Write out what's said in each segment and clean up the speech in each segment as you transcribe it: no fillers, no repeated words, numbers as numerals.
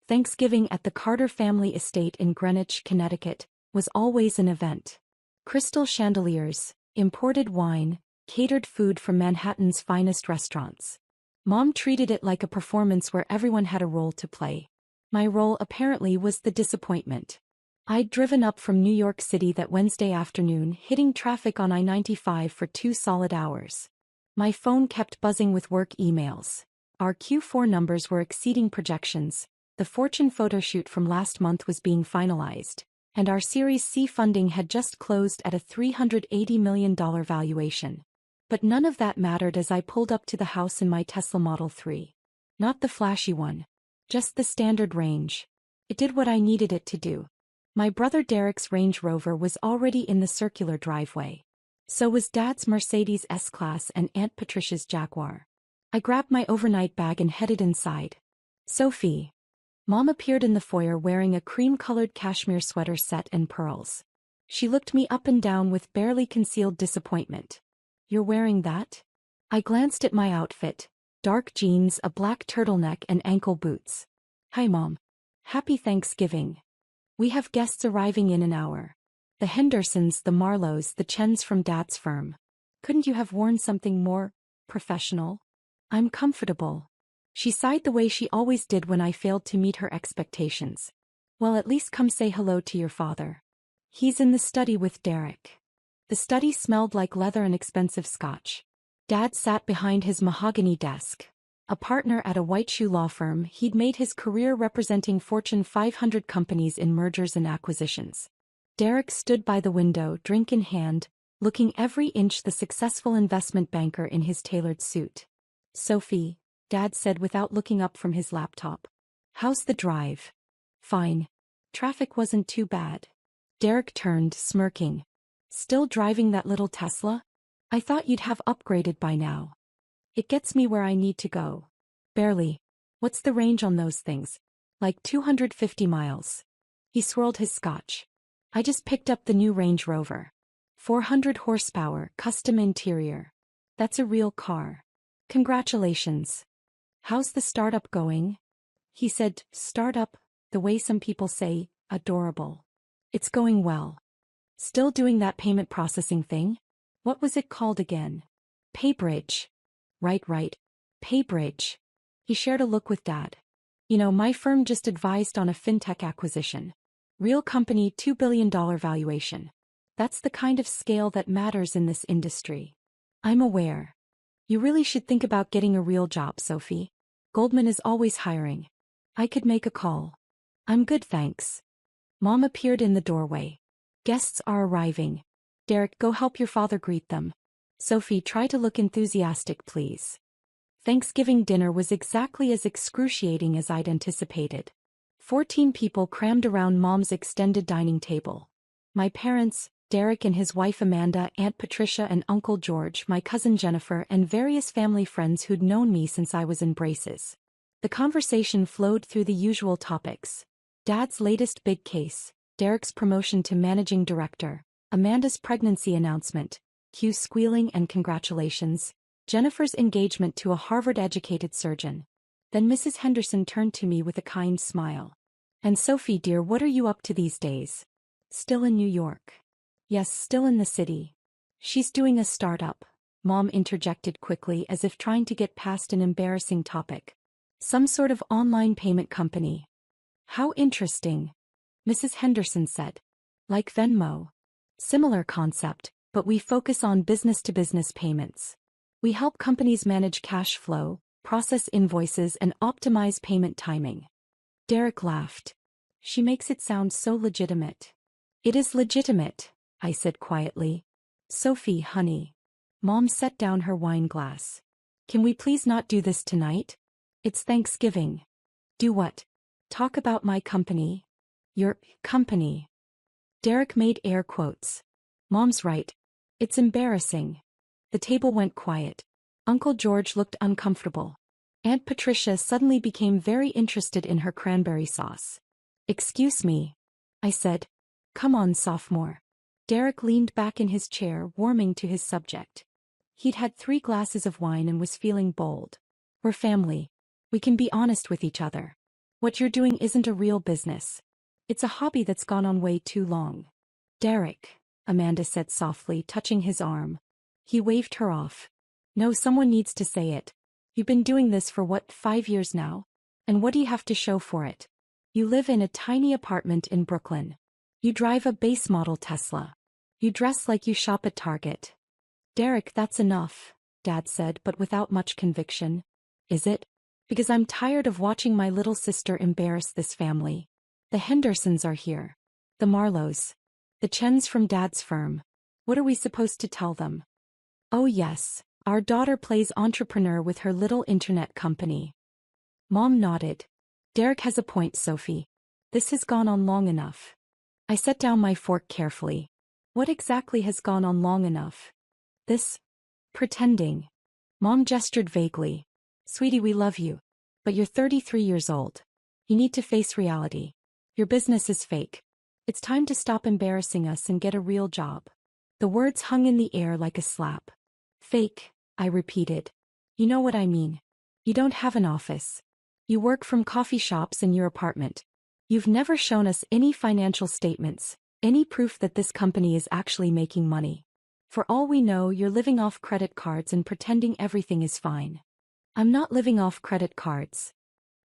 Thanksgiving at the Carter family estate in Greenwich, Connecticut, was always an event. Crystal chandeliers, imported wine, catered food from Manhattan's finest restaurants. Mom treated it like a performance where everyone had a role to play. My role apparently was the disappointment. I'd driven up from New York City that Wednesday afternoon, hitting traffic on I-95 for 2 solid hours. My phone kept buzzing with work emails. Our Q4 numbers were exceeding projections, the Fortune photoshoot from last month was being finalized, and our Series C funding had just closed at a $380 million valuation. But none of that mattered as I pulled up to the house in my Tesla Model 3. Not the flashy one. Just the standard range. It did what I needed it to do. My brother Derek's Range Rover was already in the circular driveway. So was Dad's Mercedes S-Class and Aunt Patricia's Jaguar. I grabbed my overnight bag and headed inside. Sophie. Mom appeared in the foyer wearing a cream-colored cashmere sweater set and pearls. She looked me up and down with barely concealed disappointment. You're wearing that? I glanced at my outfit. Dark jeans, a black turtleneck and ankle boots. Hi Mom. Happy Thanksgiving. We have guests arriving in an hour. The Hendersons, the Marlowes, the Chens from Dad's firm. Couldn't you have worn something more professional? I'm comfortable. She sighed the way she always did when I failed to meet her expectations. Well, at least come say hello to your father. He's in the study with Derek. The study smelled like leather and expensive scotch. Dad sat behind his mahogany desk. A partner at a white shoe law firm, he'd made his career representing Fortune 500 companies in mergers and acquisitions. Derek stood by the window, drink in hand, looking every inch the successful investment banker in his tailored suit. Sophie, Dad said without looking up from his laptop. How's the drive? Fine. Traffic wasn't too bad. Derek turned, smirking. Still driving that little Tesla? I thought you'd have upgraded by now. It gets me where I need to go. Barely. What's the range on those things? Like 250 miles. He swirled his scotch. I just picked up the new Range Rover. 400 horsepower, custom interior. That's a real car. Congratulations. How's the startup going? He said, startup, the way some people say, adorable. It's going well. Still doing that payment processing thing? What was it called again? PayBridge. Right. PayBridge. He shared a look with Dad. You know, my firm just advised on a fintech acquisition. Real company, $2 billion valuation. That's the kind of scale that matters in this industry. I'm aware. You really should think about getting a real job, Sophie. Goldman is always hiring. I could make a call. I'm good, thanks. Mom appeared in the doorway. Guests are arriving. Derek, go help your father greet them. Sophie, try to look enthusiastic, please. Thanksgiving dinner was exactly as excruciating as I'd anticipated. 14 people crammed around Mom's extended dining table. My parents, Derek and his wife Amanda, Aunt Patricia and Uncle George, my cousin Jennifer, and various family friends who'd known me since I was in braces. The conversation flowed through the usual topics. Dad's latest big case, Derek's promotion to managing director, Amanda's pregnancy announcement, Q's squealing and congratulations, Jennifer's engagement to a Harvard-educated surgeon. Then Mrs. Henderson turned to me with a kind smile. And Sophie dear, what are you up to these days? Still in New York. Yes, still in the city. She's doing a startup, Mom interjected quickly as if trying to get past an embarrassing topic. Some sort of online payment company. How interesting, Mrs. Henderson said. Like Venmo. Similar concept, but we focus on business-to-business payments. We help companies manage cash flow, process invoices and optimize payment timing. Derek laughed. She makes it sound so legitimate. It is legitimate, I said quietly. Sophie, honey. Mom set down her wine glass. Can we please not do this tonight? It's Thanksgiving. Do what? Talk about my company? Your company. Derek made air quotes. Mom's right. It's embarrassing. The table went quiet. Uncle George looked uncomfortable. Aunt Patricia suddenly became very interested in her cranberry sauce. Excuse me, I said. Come on, sophomore. Derek leaned back in his chair, warming to his subject. He'd had 3 glasses of wine and was feeling bold. We're family. We can be honest with each other. What you're doing isn't a real business. It's a hobby that's gone on way too long. Derek, Amanda said softly, touching his arm. He waved her off. No, someone needs to say it. You've been doing this for what, 5 years now? And what do you have to show for it? You live in a tiny apartment in Brooklyn. You drive a base model Tesla. You dress like you shop at Target. Derek, that's enough, Dad said, but without much conviction. Is it? Because I'm tired of watching my little sister embarrass this family. The Hendersons are here. The Marlows. The Chens from Dad's firm. What are we supposed to tell them? Oh yes, our daughter plays entrepreneur with her little internet company. Mom nodded. Derek has a point, Sophie. This has gone on long enough. I set down my fork carefully. What exactly has gone on long enough? This? Pretending. Mom gestured vaguely. Sweetie, we love you. But you're 33 years old. You need to face reality. Your business is fake. It's time to stop embarrassing us and get a real job. The words hung in the air like a slap. Fake, I repeated. You know what I mean. You don't have an office. You work from coffee shops in your apartment. You've never shown us any financial statements, any proof that this company is actually making money. For all we know, you're living off credit cards and pretending everything is fine. I'm not living off credit cards.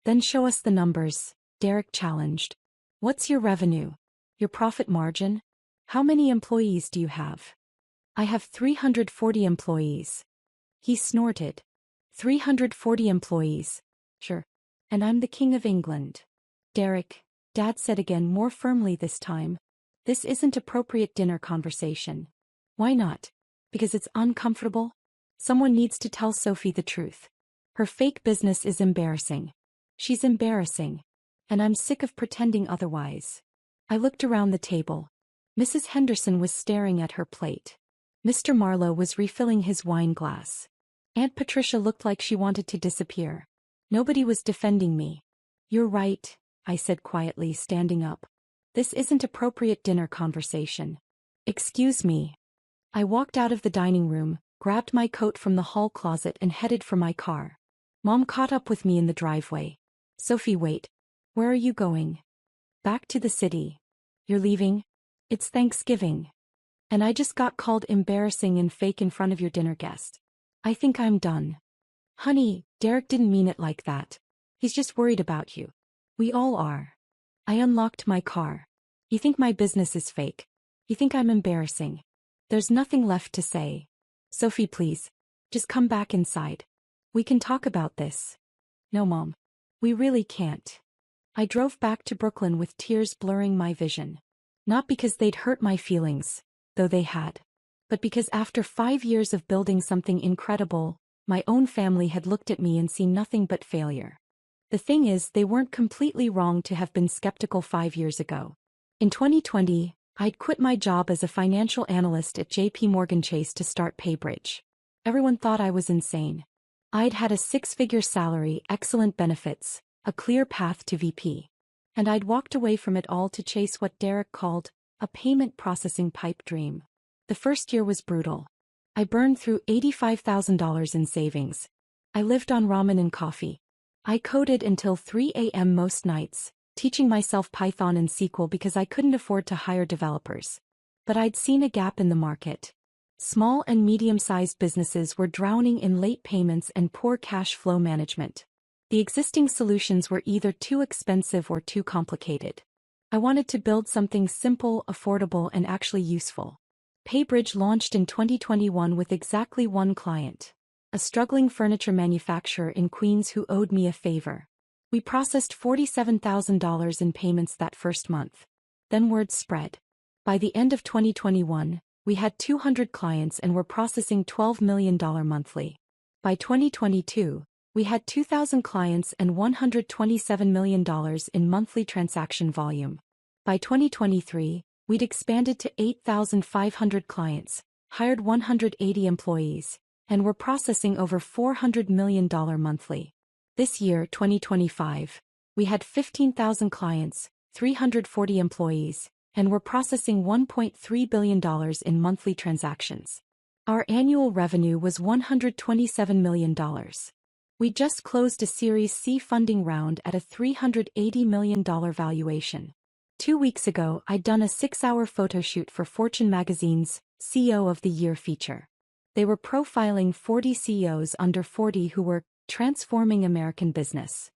Then show us the numbers, Derek challenged. What's your revenue? Your profit margin? How many employees do you have? I have 340 employees. He snorted. 340 employees. Sure. And I'm the King of England. Derek, Dad said again, more firmly this time. This isn't appropriate dinner conversation. Why not? Because it's uncomfortable? Someone needs to tell Sophie the truth. Her fake business is embarrassing. She's embarrassing. And I'm sick of pretending otherwise. I looked around the table. Mrs. Henderson was staring at her plate. Mr. Marlowe was refilling his wine glass. Aunt Patricia looked like she wanted to disappear. Nobody was defending me. You're right, I said quietly, standing up. This isn't appropriate dinner conversation. Excuse me. I walked out of the dining room, grabbed my coat from the hall closet and headed for my car. Mom caught up with me in the driveway. Sophie, wait. Where are you going? Back to the city. You're leaving? It's Thanksgiving. And I just got called embarrassing and fake in front of your dinner guest. I think I'm done. Honey, Derek didn't mean it like that. He's just worried about you. We all are. I unlocked my car. You think my business is fake? You think I'm embarrassing? There's nothing left to say. Sophie, please. Just come back inside. We can talk about this. No, Mom. We really can't. I drove back to Brooklyn with tears blurring my vision. Not because they'd hurt my feelings, though they had. But because after 5 years of building something incredible, my own family had looked at me and seen nothing but failure. The thing is, they weren't completely wrong to have been skeptical 5 years ago. In 2020, I'd quit my job as a financial analyst at JP Morgan Chase to start PayBridge. Everyone thought I was insane. I'd had a 6-figure salary, excellent benefits, a clear path to VP. And I'd walked away from it all to chase what Derek called a payment processing pipe dream. The first year was brutal. I burned through $85,000 in savings. I lived on ramen and coffee. I coded until 3 a.m. most nights, teaching myself Python and SQL because I couldn't afford to hire developers. But I'd seen a gap in the market. Small and medium-sized businesses were drowning in late payments and poor cash flow management. The existing solutions were either too expensive or too complicated. I wanted to build something simple, affordable, and actually useful. PayBridge launched in 2021 with exactly one client, a struggling furniture manufacturer in Queens who owed me a favor. We processed $47,000 in payments that first month. Then word spread. By the end of 2021, we had 200 clients and were processing $12 million monthly. By 2022, we had 2,000 clients and $127 million in monthly transaction volume. By 2023, we'd expanded to 8,500 clients, hired 180 employees, and were processing over $400 million monthly. This year, 2025, we had 15,000 clients, 340 employees, and were processing $1.3 billion in monthly transactions. Our annual revenue was $127 million. We just closed a Series C funding round at a $380 million valuation. 2 weeks ago, I'd done a 6-hour photo shoot for Fortune magazine's CEO of the Year feature. They were profiling 40 CEOs under 40 who were transforming American business.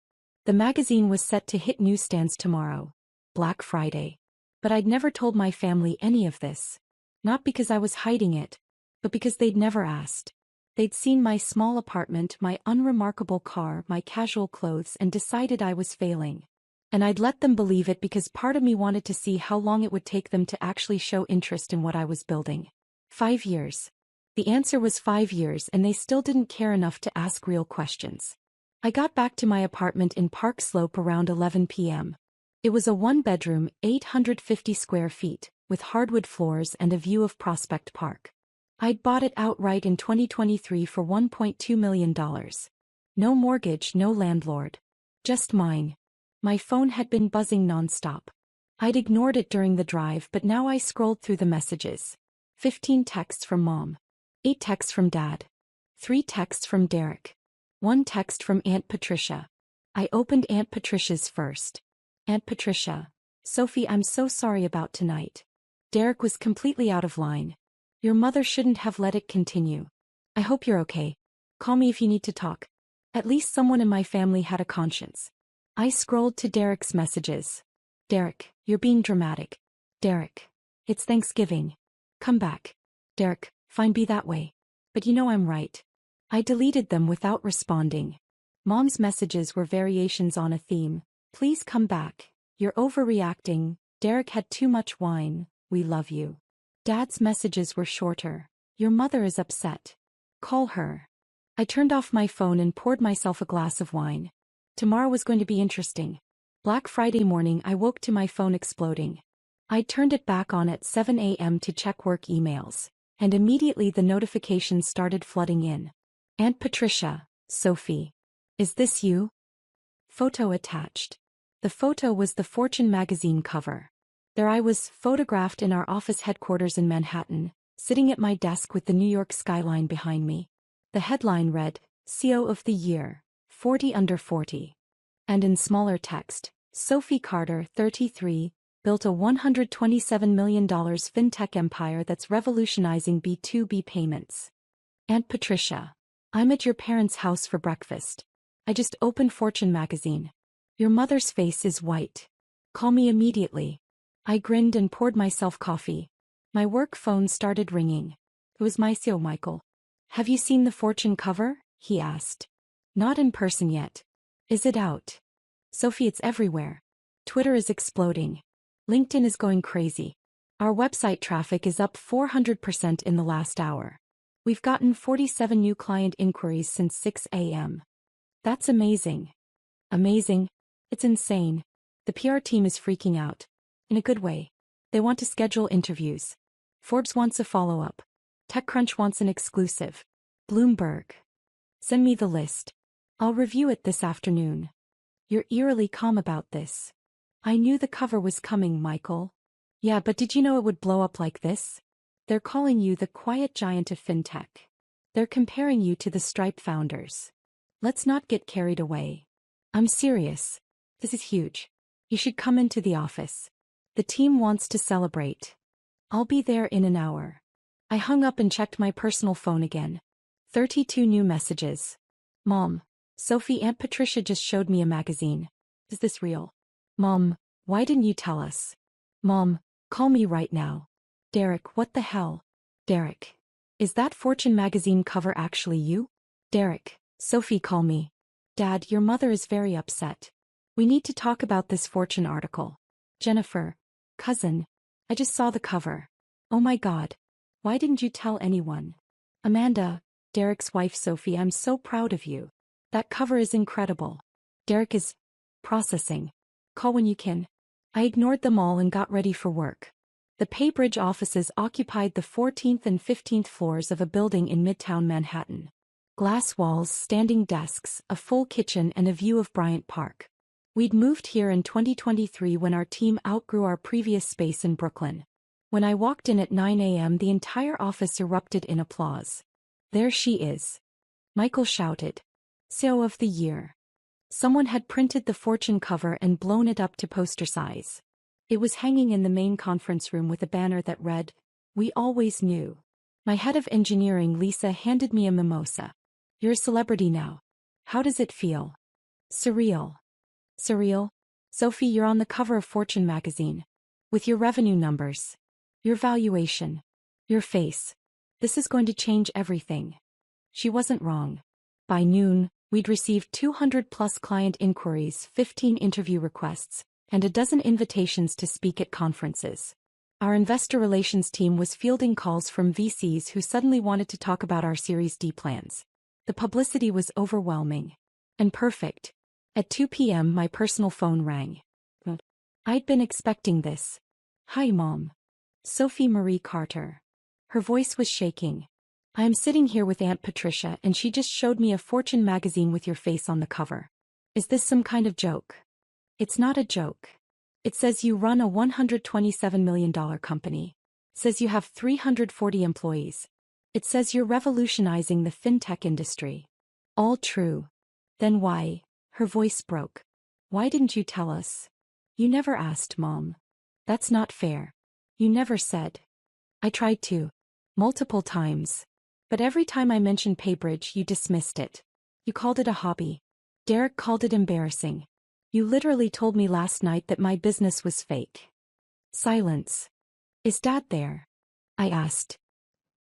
The magazine was set to hit newsstands tomorrow, Black Friday. But I'd never told my family any of this. Not because I was hiding it, but because they'd never asked. They'd seen my small apartment, my unremarkable car, my casual clothes, and decided I was failing. And I'd let them believe it because part of me wanted to see how long it would take them to actually show interest in what I was building. 5 years. The answer was 5 years, and they still didn't care enough to ask real questions. I got back to my apartment in Park Slope around 11 p.m. It was a one-bedroom, 850 square feet, with hardwood floors and a view of Prospect Park. I'd bought it outright in 2023 for $1.2 million. No mortgage, no landlord. Just mine. My phone had been buzzing nonstop. I'd ignored it during the drive, but now I scrolled through the messages. 15 texts from Mom. 8 texts from Dad. 3 texts from Derek. 1 text from Aunt Patricia. I opened Aunt Patricia's first. Aunt Patricia. Sophie, I'm so sorry about tonight. Derek was completely out of line. Your mother shouldn't have let it continue. I hope you're okay. Call me if you need to talk. At least someone in my family had a conscience. I scrolled to Derek's messages. Derek, you're being dramatic. Derek, it's Thanksgiving. Come back. Derek, fine, be that way. But you know I'm right. I deleted them without responding. Mom's messages were variations on a theme. Please come back. You're overreacting. Derek had too much wine. We love you. Dad's messages were shorter. Your mother is upset. Call her. I turned off my phone and poured myself a glass of wine. Tomorrow was going to be interesting. Black Friday morning I woke to my phone exploding. I turned it back on at 7 a.m. to check work emails, and immediately the notifications started flooding in. Aunt Patricia, Sophie. Is this you? Photo attached. The photo was the Fortune magazine cover. There I was, photographed in our office headquarters in Manhattan, sitting at my desk with the New York skyline behind me. The headline read, CEO of the Year, 40 under 40. And in smaller text, Sophie Carter, 33, built a $127 million fintech empire that's revolutionizing B2B payments. Aunt Patricia. I'm at your parents' house for breakfast. I just opened Fortune magazine. Your mother's face is white. Call me immediately. I grinned and poured myself coffee. My work phone started ringing. It was my CEO, Michael. Have you seen the Fortune cover? He asked. Not in person yet. Is it out? Sophie, it's everywhere. Twitter is exploding. LinkedIn is going crazy. Our website traffic is up 400% in the last hour. We've gotten 47 new client inquiries since 6 a.m. That's amazing. Amazing? It's insane. The PR team is freaking out. In a good way. They want to schedule interviews. Forbes wants a follow-up. TechCrunch wants an exclusive. Bloomberg. Send me the list. I'll review it this afternoon. You're eerily calm about this. I knew the cover was coming, Michael. Yeah, but did you know it would blow up like this? They're calling you the quiet giant of fintech. They're comparing you to the Stripe founders. Let's not get carried away. I'm serious. This is huge. You should come into the office. The team wants to celebrate. I'll be there in an hour. I hung up and checked my personal phone again. 32 new messages. Mom. Sophie, Aunt Patricia just showed me a magazine. Is this real? Mom, why didn't you tell us? Mom, call me right now. Derek, what the hell? Derek. Is that Fortune magazine cover actually you? Derek. Sophie, call me. Dad, your mother is very upset. We need to talk about this Fortune article. Jennifer. Cousin. I just saw the cover. Oh my God. Why didn't you tell anyone? Amanda. Derek's wife Sophie, I'm so proud of you. That cover is incredible. Derek is processing. Call when you can. I ignored them all and got ready for work. The Paybridge offices occupied the 14th and 15th floors of a building in Midtown Manhattan. Glass walls, standing desks, a full kitchen and a view of Bryant Park. We'd moved here in 2023 when our team outgrew our previous space in Brooklyn. When I walked in at 9 a.m. the entire office erupted in applause. There she is. Michael shouted. CEO of the Year. Someone had printed the Fortune cover and blown it up to poster size. It was hanging in the main conference room with a banner that read, "We always knew." My head of engineering, Lisa, handed me a mimosa. "You're a celebrity now. How does it feel?" "Surreal." "Surreal? Sophie, you're on the cover of Fortune magazine. With your revenue numbers. Your valuation. Your face. This is going to change everything." She wasn't wrong. By noon, we'd received 200+ client inquiries, 15 interview requests, and a dozen invitations to speak at conferences. Our investor relations team was fielding calls from VCs who suddenly wanted to talk about our Series D plans. The publicity was overwhelming. And perfect. At 2 p.m. my personal phone rang. I'd been expecting this. "Hi, Mom. Sophie Marie Carter." Her voice was shaking. "I am sitting here with Aunt Patricia and she just showed me a Fortune magazine with your face on the cover. Is this some kind of joke?" "It's not a joke. It says you run a $127 million company. It says you have 340 employees. It says you're revolutionizing the fintech industry." "All true. Then why?" Her voice broke. "Why didn't you tell us?" "You never asked, Mom." "That's not fair. You never said." "I tried to. Multiple times. But every time I mentioned PayBridge, you dismissed it. You called it a hobby. Derek called it embarrassing. You literally told me last night that my business was fake." Silence. "Is Dad there?" I asked.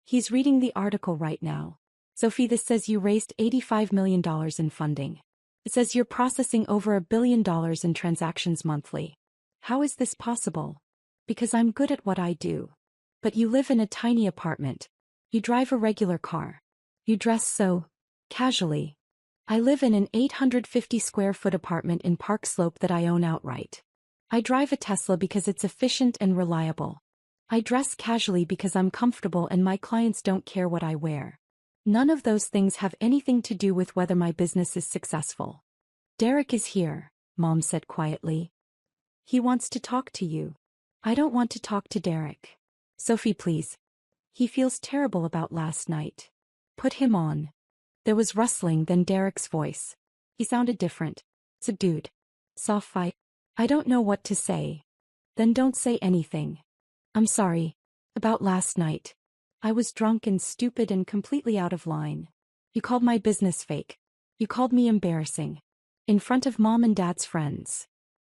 "He's reading the article right now. Sophie, this says you raised $85 million in funding. It says you're processing over $1 billion in transactions monthly. How is this possible?" "Because I'm good at what I do." "But you live in a tiny apartment. You drive a regular car. You dress so casually." "I live in an 850 square foot apartment in Park Slope that I own outright. I drive a Tesla because it's efficient and reliable. I dress casually because I'm comfortable and my clients don't care what I wear. None of those things have anything to do with whether my business is successful." "Derek is here," Mom said quietly. "He wants to talk to you." "I don't want to talk to Derek." "Sophie, please. He feels terrible about last night." "Put him on." There was rustling, then Derek's voice. He sounded different. Subdued. Soft fight. "I don't know what to say." "Then don't say anything." "I'm sorry. About last night. I was drunk and stupid and completely out of line. You called my business fake. You called me embarrassing. In front of Mom and Dad's friends."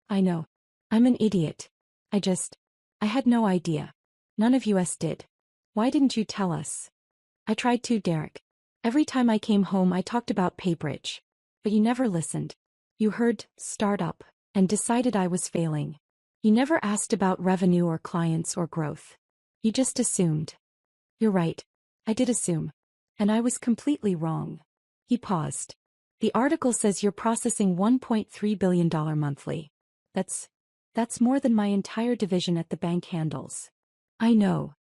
"I know. I'm an idiot. I had no idea. None of us did. Why didn't you tell us?" "I tried to, Derek. Every time I came home I talked about PayBridge. But you never listened. You heard startup and decided I was failing. You never asked about revenue or clients or growth. You just assumed." "You're right. I did assume. And I was completely wrong." He paused. "The article says you're processing $1.3 billion monthly. That's more than my entire division at the bank handles." "I know.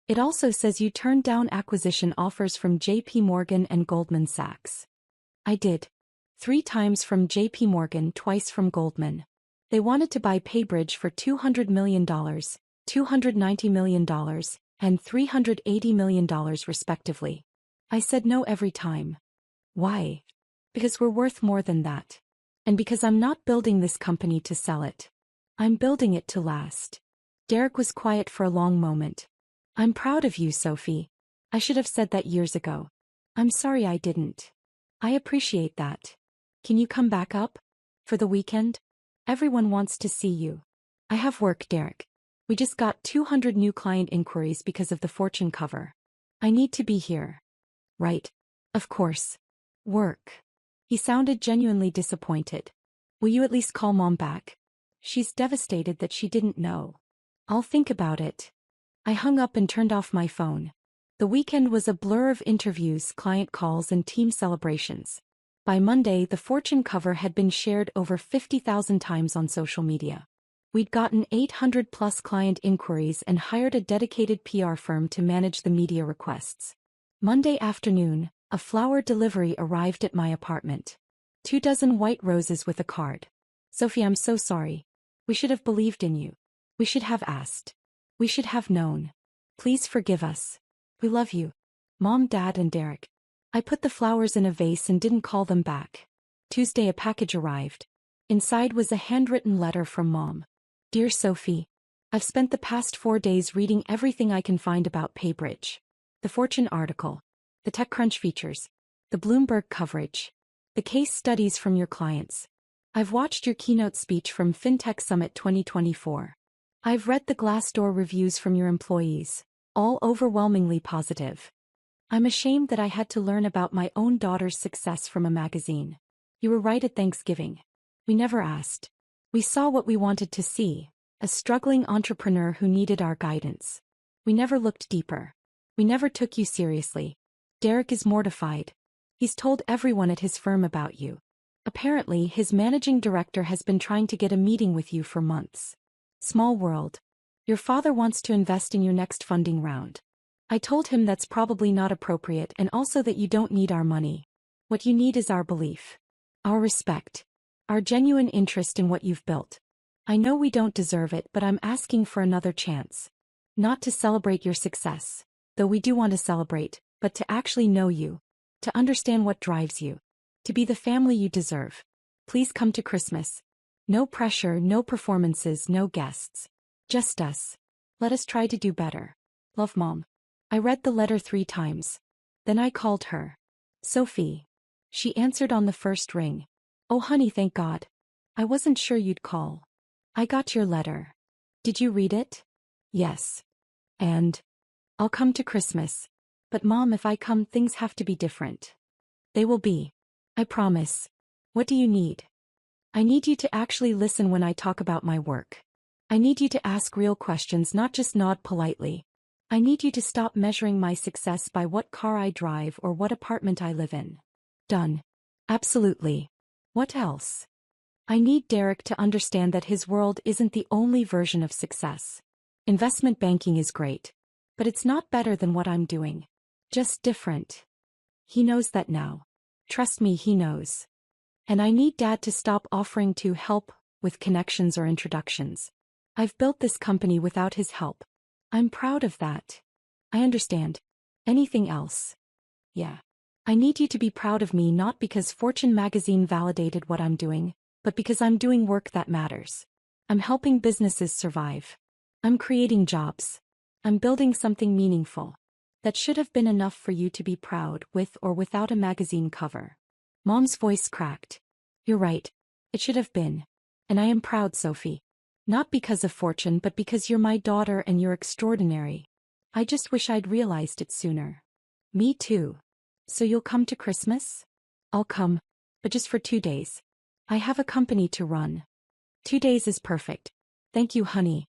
It also says you turned down acquisition offers from JP Morgan and Goldman Sachs." "I did. 3 times from JP Morgan, twice from Goldman. They wanted to buy PayBridge for $200 million, $290 million, and $380 million respectively. I said no every time." "Why?" "Because we're worth more than that. And because I'm not building this company to sell it. I'm building it to last." Derek was quiet for a long moment. "I'm proud of you, Sophie. I should have said that years ago. I'm sorry I didn't." "I appreciate that. Can you come back up? For the weekend? Everyone wants to see you." "I have work, Derek. We just got 200 new client inquiries because of the Fortune cover. I need to be here." "Right. Of course. Work." He sounded genuinely disappointed. "Will you at least call Mom back? She's devastated that she didn't know." "I'll think about it." I hung up and turned off my phone. The weekend was a blur of interviews, client calls, and team celebrations. By Monday, the Fortune cover had been shared over 50,000 times on social media. We'd gotten 800+ client inquiries and hired a dedicated PR firm to manage the media requests. Monday afternoon, a flower delivery arrived at my apartment. 24 white roses with a card. "Sophie, I'm so sorry. We should have believed in you. We should have asked. We should have known. Please forgive us. We love you. Mom, Dad, and Derek." I put the flowers in a vase and didn't call them back. Tuesday a package arrived. Inside was a handwritten letter from Mom. Dear Sophie, I've spent the past 4 days reading everything I can find about PayBridge. The Fortune article, the TechCrunch features, the Bloomberg coverage, the case studies from your clients. I've watched your keynote speech from FinTech Summit 2024. I've read the Glassdoor reviews from your employees, all overwhelmingly positive. I'm ashamed that I had to learn about my own daughter's success from a magazine. You were right at Thanksgiving. We never asked. We saw what we wanted to see, a struggling entrepreneur who needed our guidance. We never looked deeper. We never took you seriously. Derek is mortified. He's told everyone at his firm about you. Apparently, his managing director has been trying to get a meeting with you for months. Small world. Your father wants to invest in your next funding round. I told him that's probably not appropriate and also that you don't need our money. What you need is our belief. Our respect. Our genuine interest in what you've built. I know we don't deserve it, but I'm asking for another chance. Not to celebrate your success, though we do want to celebrate, but to actually know you. To understand what drives you. To be the family you deserve. Please come to Christmas. No pressure, no performances, no guests. Just us. Let us try to do better. Love, Mom. I read the letter 3 times. Then I called her. Sophie. She answered on the first ring. Oh honey, thank God. I wasn't sure you'd call. I got your letter. Did you read it? Yes. And? I'll come to Christmas. But Mom, if I come, things have to be different. They will be. I promise. What do you need? I need you to actually listen when I talk about my work. I need you to ask real questions, not just nod politely. I need you to stop measuring my success by what car I drive or what apartment I live in. Done. Absolutely. What else? I need Derek to understand that his world isn't the only version of success. Investment banking is great. But it's not better than what I'm doing. Just different. He knows that now. Trust me, he knows. And I need Dad to stop offering to help with connections or introductions. I've built this company without his help. I'm proud of that. I understand. Anything else? Yeah. I need you to be proud of me, not because Fortune magazine validated what I'm doing, but because I'm doing work that matters. I'm helping businesses survive. I'm creating jobs. I'm building something meaningful. That should have been enough for you to be proud, with or without a magazine cover. Mom's voice cracked. You're right. It should have been. And I am proud, Sophie. Not because of Fortune, but because you're my daughter and you're extraordinary. I just wish I'd realized it sooner. Me too. So you'll come to Christmas? I'll come, but just for 2 days. I have a company to run. 2 days is perfect. Thank you, honey.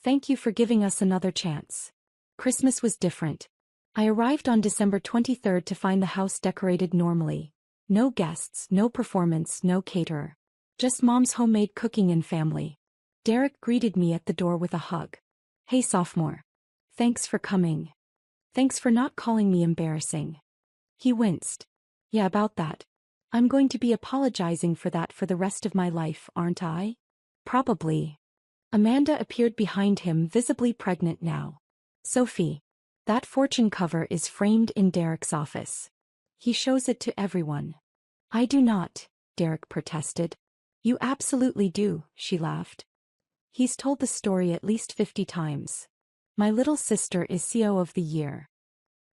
Thank you for giving us another chance. Christmas was different. I arrived on December 23rd to find the house decorated normally. No guests, no performance, no caterer. Just Mom's homemade cooking and family. Derek greeted me at the door with a hug. Hey, sophomore. Thanks for coming. Thanks for not calling me embarrassing. He winced. Yeah, about that. I'm going to be apologizing for that for the rest of my life, aren't I? Probably. Amanda appeared behind him, visibly pregnant now. Sophie. That Fortune cover is framed in Derek's office. He shows it to everyone. I do not, Derek protested. You absolutely do, she laughed. He's told the story at least 50 times. My little sister is CEO of the year.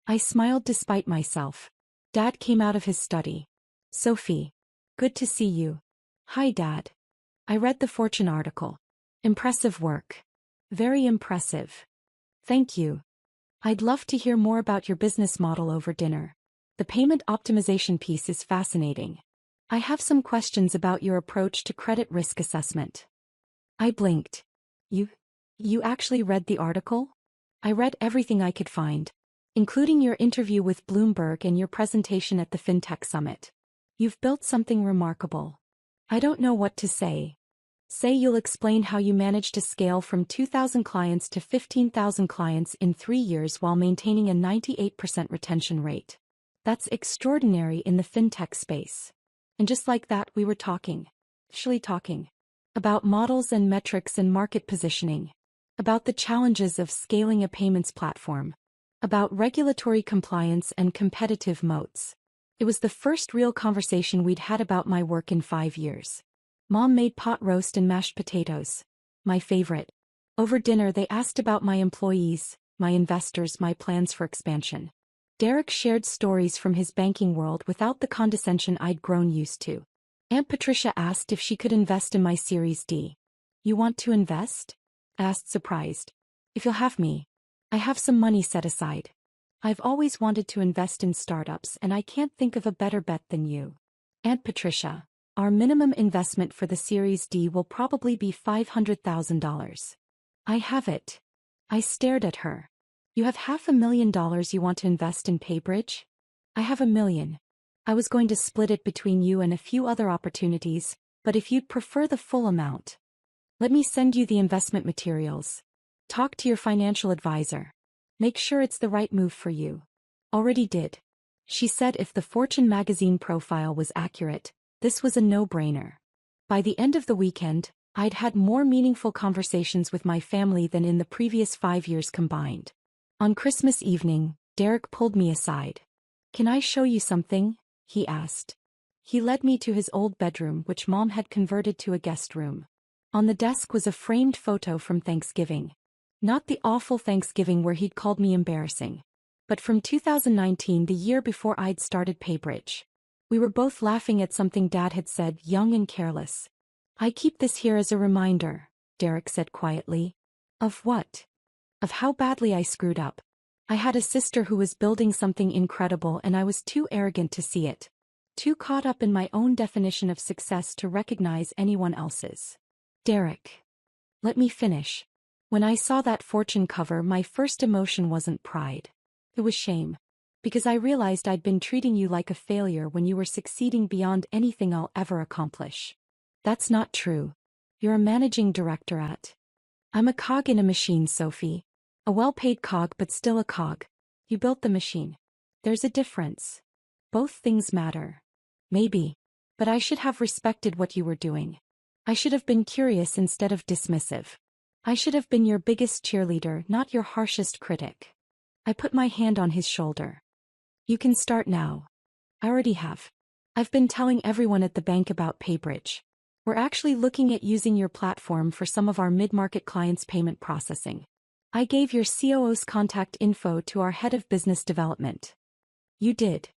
I smiled despite myself. Dad came out of his study. Sophie. Good to see you. Hi, Dad. I read the Fortune article. Impressive work. Very impressive. Thank you. I'd love to hear more about your business model over dinner. The payment optimization piece is fascinating. I have some questions about your approach to credit risk assessment. I blinked. You actually read the article? I read everything I could find, including your interview with Bloomberg and your presentation at the FinTech Summit. You've built something remarkable. I don't know what to say. Say you'll explain how you managed to scale from 2,000 clients to 15,000 clients in 3 years while maintaining a 98% retention rate. That's extraordinary in the fintech space. And just like that, we were talking. Actually talking. About models and metrics and market positioning. About the challenges of scaling a payments platform. About regulatory compliance and competitive moats. It was the first real conversation we'd had about my work in 5 years. Mom made pot roast and mashed potatoes. My favorite. Over dinner they asked about my employees, my investors, my plans for expansion. Derek shared stories from his banking world without the condescension I'd grown used to. Aunt Patricia asked if she could invest in my Series D. "You want to invest?" asked surprised. "If you'll have me. I have some money set aside. I've always wanted to invest in startups and I can't think of a better bet than you." "Aunt Patricia, our minimum investment for the Series D will probably be $500,000. I have it." I stared at her. "You have $500,000 you want to invest in PayBridge?" "I have $1 million. I was going to split it between you and a few other opportunities, but if you'd prefer the full amount. Let me send you the investment materials. Talk to your financial advisor. Make sure it's the right move for you." "Already did." She said if the Fortune magazine profile was accurate, this was a no-brainer. By the end of the weekend, I'd had more meaningful conversations with my family than in the previous 5 years combined. On Christmas evening, Derek pulled me aside. "Can I show you something?" he asked. He led me to his old bedroom, which Mom had converted to a guest room. On the desk was a framed photo from Thanksgiving. Not the awful Thanksgiving where he'd called me embarrassing, but from 2019, the year before I'd started PayBridge. We were both laughing at something Dad had said, young and careless. "I keep this here as a reminder," Derek said quietly. "Of what?" "Of how badly I screwed up. I had a sister who was building something incredible and I was too arrogant to see it. Too caught up in my own definition of success to recognize anyone else's." "Derek, let me finish." When I saw that Fortune cover, my first emotion wasn't pride. It was shame. Because I realized I'd been treating you like a failure when you were succeeding beyond anything I'll ever accomplish. "That's not true. You're a managing director at..." "I'm a cog in a machine, Sophie. A well-paid cog but still a cog. You built the machine. There's a difference. Both things matter." "Maybe. But I should have respected what you were doing. I should have been curious instead of dismissive. I should have been your biggest cheerleader, not your harshest critic." I put my hand on his shoulder. "You can start now." "I already have. I've been telling everyone at the bank about PayBridge. We're actually looking at using your platform for some of our mid-market clients' payment processing. I gave your COO's contact info to our head of business development." "You did?"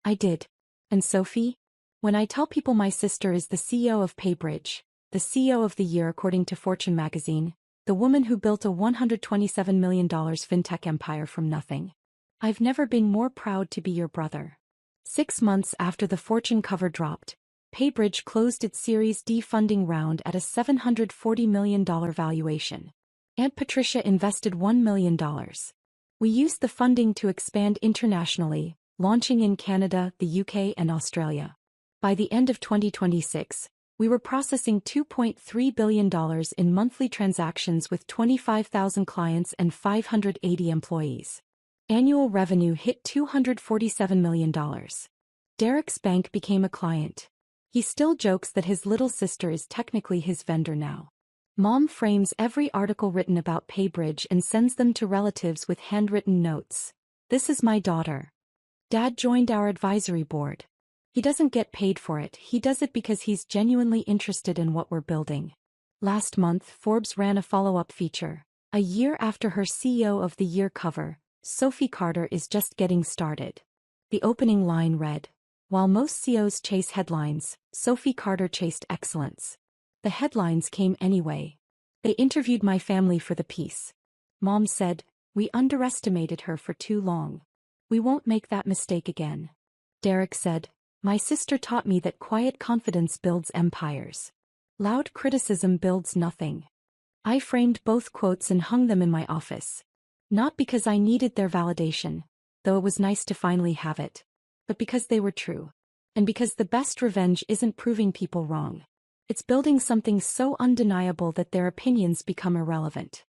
"I did. And Sophie? When I tell people my sister is the CEO of PayBridge, the CEO of the year according to Fortune magazine, the woman who built a $127 million fintech empire from nothing, I've never been more proud to be your brother." 6 months after the Fortune cover dropped, PayBridge closed its Series D funding round at a $740 million valuation. Aunt Patricia invested $1 million. We used the funding to expand internationally, launching in Canada, the UK, and Australia. By the end of 2026, we were processing $2.3 billion in monthly transactions with 25,000 clients and 580 employees. Annual revenue hit $247 million. Derek's bank became a client. He still jokes that his little sister is technically his vendor now. Mom frames every article written about PayBridge and sends them to relatives with handwritten notes. "This is my daughter. Dad joined our advisory board. He doesn't get paid for it, he does it because he's genuinely interested in what we're building." Last month, Forbes ran a follow-up feature. A year after her CEO of the Year cover, Sophie Carter is just getting started. The opening line read, "While most CEOs chase headlines, Sophie Carter chased excellence." The headlines came anyway. They interviewed my family for the piece. Mom said, "We underestimated her for too long. We won't make that mistake again." Derek said, "My sister taught me that quiet confidence builds empires. Loud criticism builds nothing." I framed both quotes and hung them in my office. Not because I needed their validation, though it was nice to finally have it, but because they were true. And because the best revenge isn't proving people wrong. It's building something so undeniable that their opinions become irrelevant.